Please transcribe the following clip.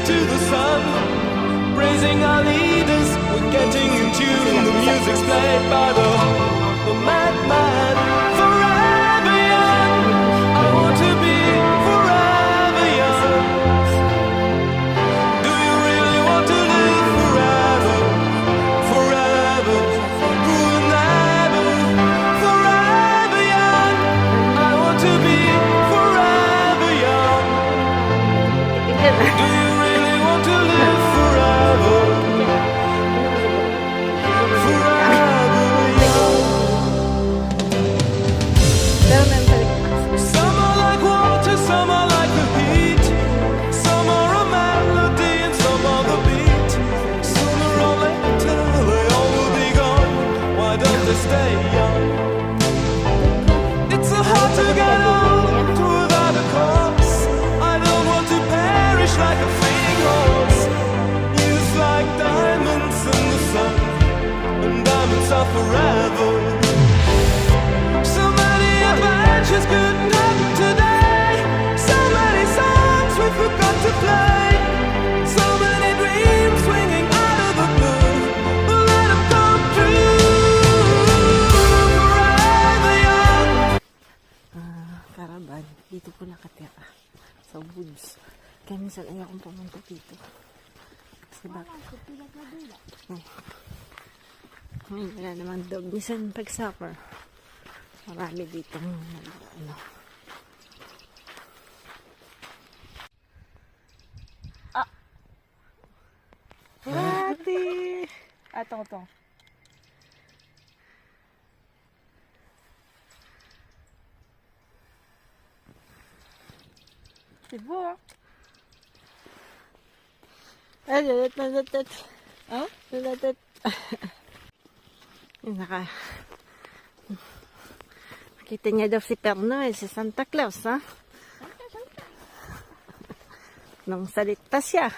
to the sun, praising our leaders, we're getting in tune. The music's played by the madman. Forever young, I want to be forever young. Do you really want to live forever? Forever, forever, forever young. I want to be forever young. Do you really want to live forever? Forever young. Some are like water, some are like the heat. Some are a melody and some are the beat. Sooner or later they all will be gone. Why don't they stay young? It's so hard to get old without a cause. I don't want to perish like a fleeing horse. Youth like diamonds in the sun, and diamonds are forever. So many adventures couldn't happen today. So many songs we forgot to play. So many dreams swinging out of the blue. But let them come true. Forever young. Caravan. Dito po nakatira. Sa woods. Kaya minsan ayokong pumunta dito. Kasi baka... Ay, wala naman dog. Minsan pag summer, marami dito. Ano. Ate! Ito. Diba? Ay, lalatat. Oh? Lalatat. Nakita niya daw si Perno si Santa Claus, ha? Nung salita siya.